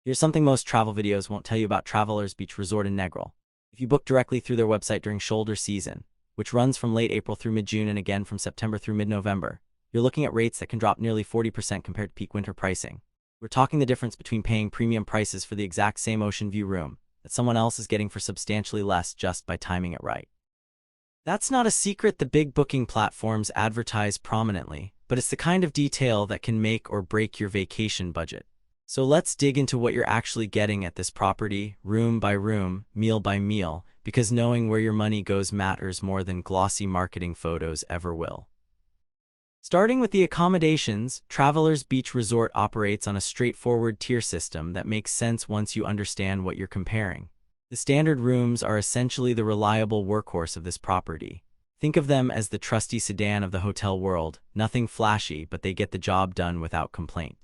Here's something most travel videos won't tell you about Travelers Beach Resort in Negril. If you book directly through their website during shoulder season, which runs from late April through mid-June and again from September through mid-November, you're looking at rates that can drop nearly 40% compared to peak winter pricing. We're talking the difference between paying premium prices for the exact same ocean view room that someone else is getting for substantially less just by timing it right. That's not a secret the big booking platforms advertise prominently, but it's the kind of detail that can make or break your vacation budget. So let's dig into what you're actually getting at this property, room by room, meal by meal, because knowing where your money goes matters more than glossy marketing photos ever will. Starting with the accommodations, Travelers Beach Resort operates on a straightforward tier system that makes sense once you understand what you're comparing. The standard rooms are essentially the reliable workhorse of this property. Think of them as the trusty sedan of the hotel world, nothing flashy, but they get the job done without complaint.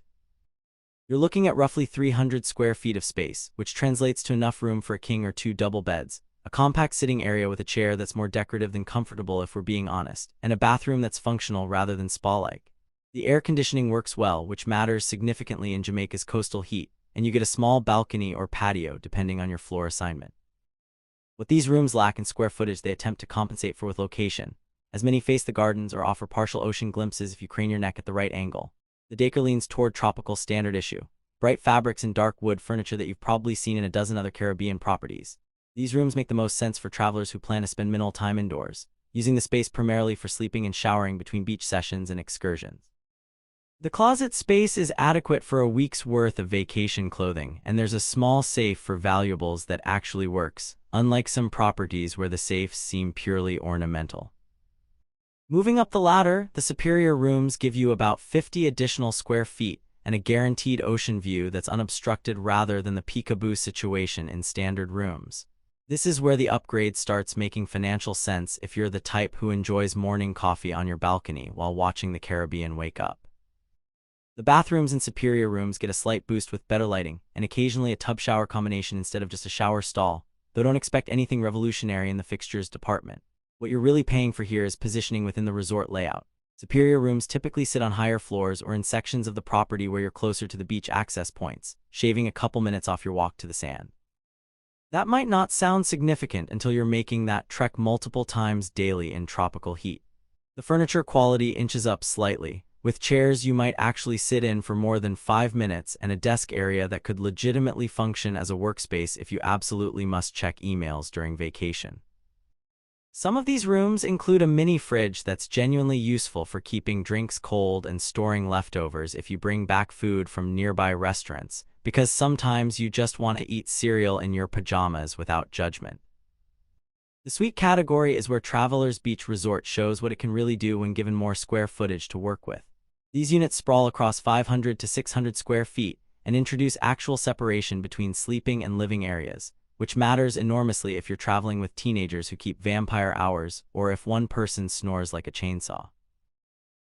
You're looking at roughly 300 square feet of space, which translates to enough room for a king or two double beds, a compact sitting area with a chair that's more decorative than comfortable if we're being honest, and a bathroom that's functional rather than spa-like. The air conditioning works well, which matters significantly in Jamaica's coastal heat, and you get a small balcony or patio depending on your floor assignment. What these rooms lack in square footage they attempt to compensate for with location, as many face the gardens or offer partial ocean glimpses if you crane your neck at the right angle. The decor leans toward tropical standard issue, bright fabrics and dark wood furniture that you've probably seen in a dozen other Caribbean properties. These rooms make the most sense for travelers who plan to spend minimal time indoors, using the space primarily for sleeping and showering between beach sessions and excursions. The closet space is adequate for a week's worth of vacation clothing, and there's a small safe for valuables that actually works, unlike some properties where the safes seem purely ornamental. Moving up the ladder, the superior rooms give you about 50 additional square feet and a guaranteed ocean view that's unobstructed rather than the peekaboo situation in standard rooms. This is where the upgrade starts making financial sense if you're the type who enjoys morning coffee on your balcony while watching the Caribbean wake up. The bathrooms in superior rooms get a slight boost with better lighting and occasionally a tub shower combination instead of just a shower stall, though don't expect anything revolutionary in the fixtures department. What you're really paying for here is positioning within the resort layout. Superior rooms typically sit on higher floors or in sections of the property where you're closer to the beach access points, shaving a couple minutes off your walk to the sand. That might not sound significant until you're making that trek multiple times daily in tropical heat. The furniture quality inches up slightly, with chairs you might actually sit in for more than 5 minutes and a desk area that could legitimately function as a workspace if you absolutely must check emails during vacation. Some of these rooms include a mini fridge that's genuinely useful for keeping drinks cold and storing leftovers if you bring back food from nearby restaurants, because sometimes you just want to eat cereal in your pajamas without judgment. The suite category is where Travelers Beach Resort shows what it can really do when given more square footage to work with. These units sprawl across 500 to 600 square feet and introduce actual separation between sleeping and living areas, which matters enormously if you're traveling with teenagers who keep vampire hours or if one person snores like a chainsaw.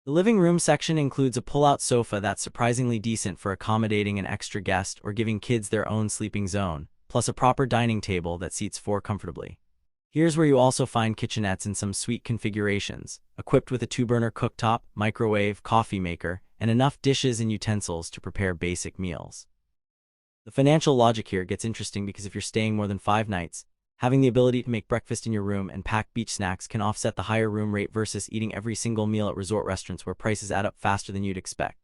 The living room section includes a pull-out sofa that's surprisingly decent for accommodating an extra guest or giving kids their own sleeping zone, plus a proper dining table that seats 4 comfortably. Here's where you also find kitchenettes in some suite configurations, equipped with a 2-burner cooktop, microwave, coffee maker, and enough dishes and utensils to prepare basic meals. The financial logic here gets interesting because if you're staying more than 5 nights, having the ability to make breakfast in your room and pack beach snacks can offset the higher room rate versus eating every single meal at resort restaurants where prices add up faster than you'd expect.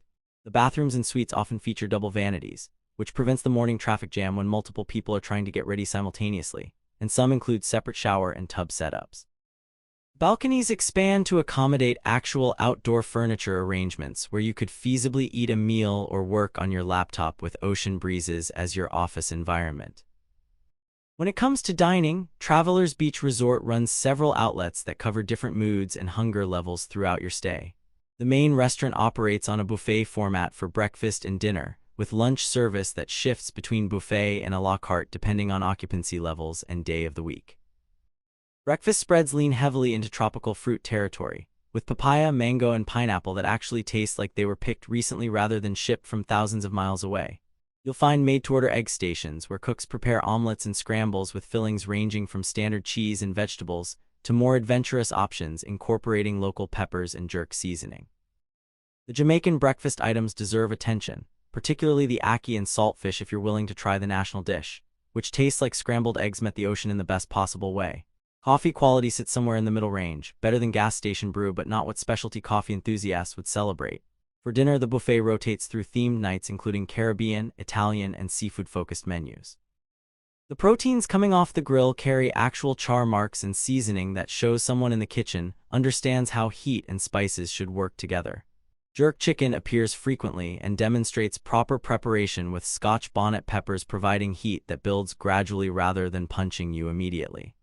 The bathrooms and suites often feature double vanities, which prevents the morning traffic jam when multiple people are trying to get ready simultaneously, and some include separate shower and tub setups. Balconies expand to accommodate actual outdoor furniture arrangements where you could feasibly eat a meal or work on your laptop with ocean breezes as your office environment. When it comes to dining, Travelers Beach Resort runs several outlets that cover different moods and hunger levels throughout your stay. The main restaurant operates on a buffet format for breakfast and dinner, with lunch service that shifts between buffet and a la carte depending on occupancy levels and day of the week. Breakfast spreads lean heavily into tropical fruit territory, with papaya, mango, and pineapple that actually taste like they were picked recently rather than shipped from thousands of miles away. You'll find made-to-order egg stations where cooks prepare omelets and scrambles with fillings ranging from standard cheese and vegetables to more adventurous options incorporating local peppers and jerk seasoning. The Jamaican breakfast items deserve attention, particularly the ackee and saltfish if you're willing to try the national dish, which tastes like scrambled eggs met the ocean in the best possible way. Coffee quality sits somewhere in the middle range, better than gas station brew but not what specialty coffee enthusiasts would celebrate. For dinner, the buffet rotates through themed nights including Caribbean, Italian, and seafood-focused menus. The proteins coming off the grill carry actual char marks and seasoning that shows someone in the kitchen understands how heat and spices should work together. Jerk chicken appears frequently and demonstrates proper preparation with Scotch bonnet peppers providing heat that builds gradually rather than punching you immediately.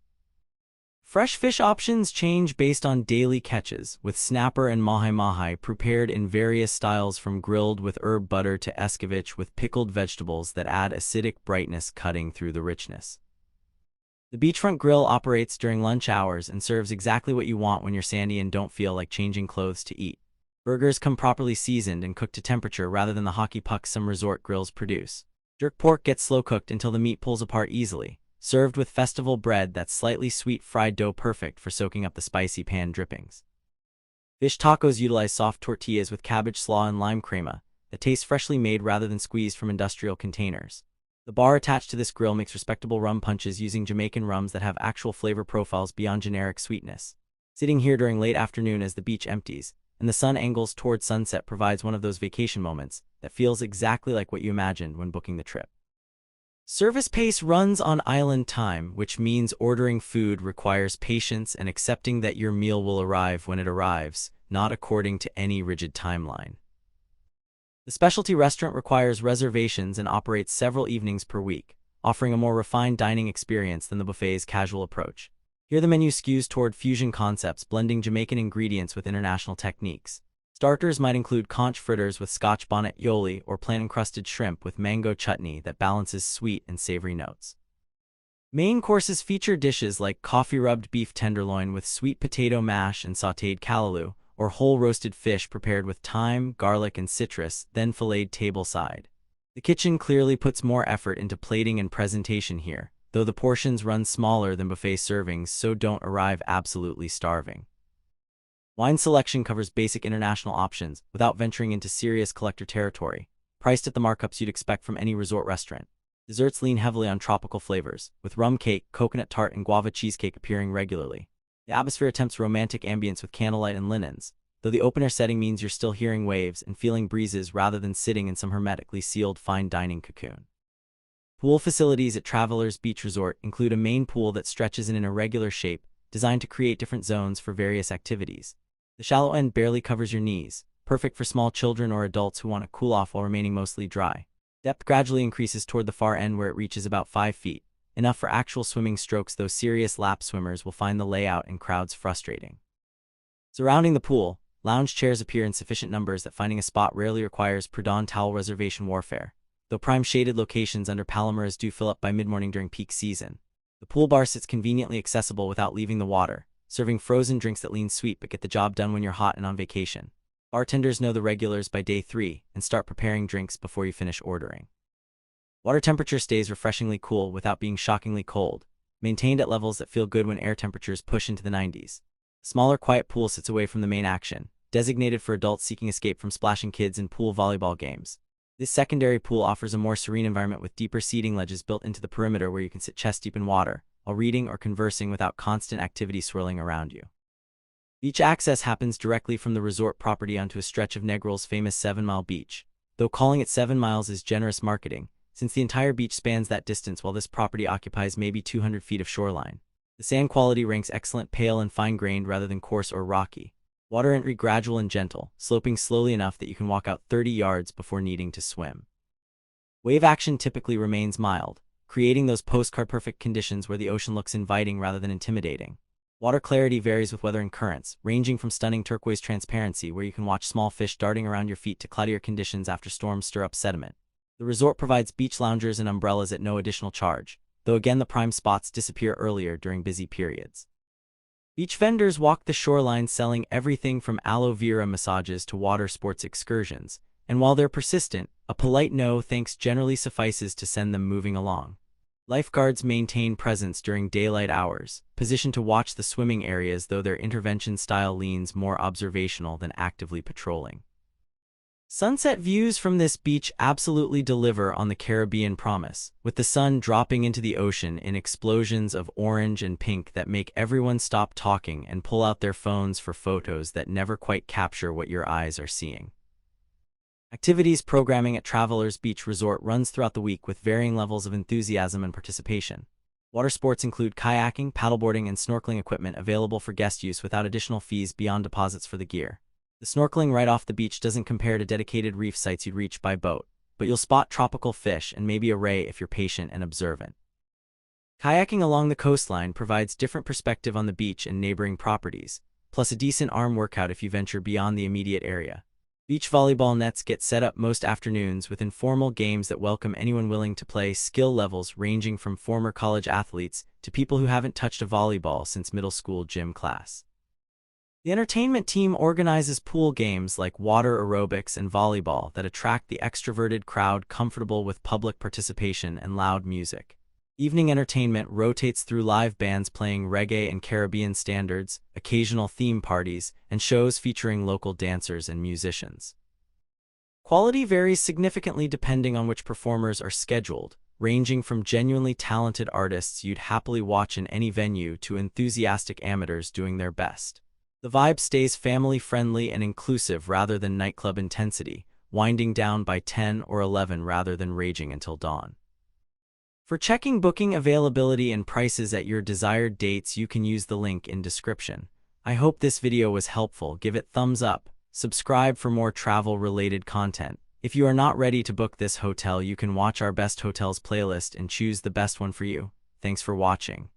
Fresh fish options change based on daily catches, with snapper and mahi-mahi prepared in various styles from grilled with herb butter to escovitch with pickled vegetables that add acidic brightness cutting through the richness. The beachfront grill operates during lunch hours and serves exactly what you want when you're sandy and don't feel like changing clothes to eat. Burgers come properly seasoned and cooked to temperature rather than the hockey pucks some resort grills produce. Jerk pork gets slow cooked until the meat pulls apart easily, served with festival bread that's slightly sweet fried dough perfect for soaking up the spicy pan drippings. Fish tacos utilize soft tortillas with cabbage slaw and lime crema that taste freshly made rather than squeezed from industrial containers. The bar attached to this grill makes respectable rum punches using Jamaican rums that have actual flavor profiles beyond generic sweetness. Sitting here during late afternoon as the beach empties and the sun angles toward sunset provides one of those vacation moments that feels exactly like what you imagined when booking the trip. Service pace runs on island time, which means ordering food requires patience and accepting that your meal will arrive when it arrives, not according to any rigid timeline. The specialty restaurant requires reservations and operates several evenings per week, offering a more refined dining experience than the buffet's casual approach. Here the menu skews toward fusion concepts, blending Jamaican ingredients with international techniques. Starters might include conch fritters with Scotch bonnet yoli or plant-encrusted shrimp with mango chutney that balances sweet and savory notes. Main courses feature dishes like coffee-rubbed beef tenderloin with sweet potato mash and sautéed callaloo, or whole roasted fish prepared with thyme, garlic, and citrus, then filleted tableside. The kitchen clearly puts more effort into plating and presentation here, though the portions run smaller than buffet servings so don't arrive absolutely starving. Wine selection covers basic international options without venturing into serious collector territory, priced at the markups you'd expect from any resort restaurant. Desserts lean heavily on tropical flavors, with rum cake, coconut tart, and guava cheesecake appearing regularly. The atmosphere attempts romantic ambience with candlelight and linens, though the open-air setting means you're still hearing waves and feeling breezes rather than sitting in some hermetically sealed fine dining cocoon. Pool facilities at Travelers Beach Resort include a main pool that stretches in an irregular shape, designed to create different zones for various activities. The shallow end barely covers your knees, perfect for small children or adults who want to cool off while remaining mostly dry. Depth gradually increases toward the far end where it reaches about 5 feet, enough for actual swimming strokes, though serious lap swimmers will find the layout and crowds frustrating. Surrounding the pool, lounge chairs appear in sufficient numbers that finding a spot rarely requires pre-dawn towel reservation warfare, though prime shaded locations under Palomaras do fill up by mid-morning during peak season. The pool bar sits conveniently accessible without leaving the water, serving frozen drinks that lean sweet but get the job done when you're hot and on vacation. Bartenders know the regulars by day 3 and start preparing drinks before you finish ordering. Water temperature stays refreshingly cool without being shockingly cold, maintained at levels that feel good when air temperatures push into the 90s. A smaller, quiet pool sits away from the main action, designated for adults seeking escape from splashing kids in pool volleyball games. This secondary pool offers a more serene environment with deeper seating ledges built into the perimeter where you can sit chest deep in water, while reading or conversing without constant activity swirling around you. Beach access happens directly from the resort property onto a stretch of Negril's famous 7-mile beach, though calling it 7 miles is generous marketing, since the entire beach spans that distance while this property occupies maybe 200 feet of shoreline. The sand quality ranks excellent, pale and fine-grained rather than coarse or rocky. Water entry gradual and gentle, sloping slowly enough that you can walk out 30 yards before needing to swim. Wave action typically remains mild, creating those postcard-perfect conditions where the ocean looks inviting rather than intimidating. Water clarity varies with weather and currents, ranging from stunning turquoise transparency where you can watch small fish darting around your feet to cloudier conditions after storms stir up sediment. The resort provides beach loungers and umbrellas at no additional charge, though again the prime spots disappear earlier during busy periods. Beach vendors walk the shoreline selling everything from aloe vera massages to water sports excursions, and while they're persistent, a polite no thanks generally suffices to send them moving along. Lifeguards maintain presence during daylight hours, positioned to watch the swimming areas, though their intervention style leans more observational than actively patrolling. Sunset views from this beach absolutely deliver on the Caribbean promise, with the sun dropping into the ocean in explosions of orange and pink that make everyone stop talking and pull out their phones for photos that never quite capture what your eyes are seeing. Activities programming at Travelers Beach Resort runs throughout the week with varying levels of enthusiasm and participation. Water sports include kayaking, paddleboarding, and snorkeling equipment available for guest use without additional fees beyond deposits for the gear. The snorkeling right off the beach doesn't compare to dedicated reef sites you'd reach by boat, but you'll spot tropical fish and maybe a ray if you're patient and observant. Kayaking along the coastline provides different perspective on the beach and neighboring properties, plus a decent arm workout if you venture beyond the immediate area. Beach volleyball nets get set up most afternoons with informal games that welcome anyone willing to play, skill levels ranging from former college athletes to people who haven't touched a volleyball since middle school gym class. The entertainment team organizes pool games like water aerobics and volleyball that attract the extroverted crowd comfortable with public participation and loud music. Evening entertainment rotates through live bands playing reggae and Caribbean standards, occasional theme parties, and shows featuring local dancers and musicians. Quality varies significantly depending on which performers are scheduled, ranging from genuinely talented artists you'd happily watch in any venue to enthusiastic amateurs doing their best. The vibe stays family-friendly and inclusive rather than nightclub intensity, winding down by 10 or 11 rather than raging until dawn. For checking booking availability and prices at your desired dates, you can use the link in description. I hope this video was helpful. Give it thumbs up. Subscribe for more travel-related content. If you are not ready to book this hotel, you can watch our best hotels playlist and choose the best one for you. Thanks for watching.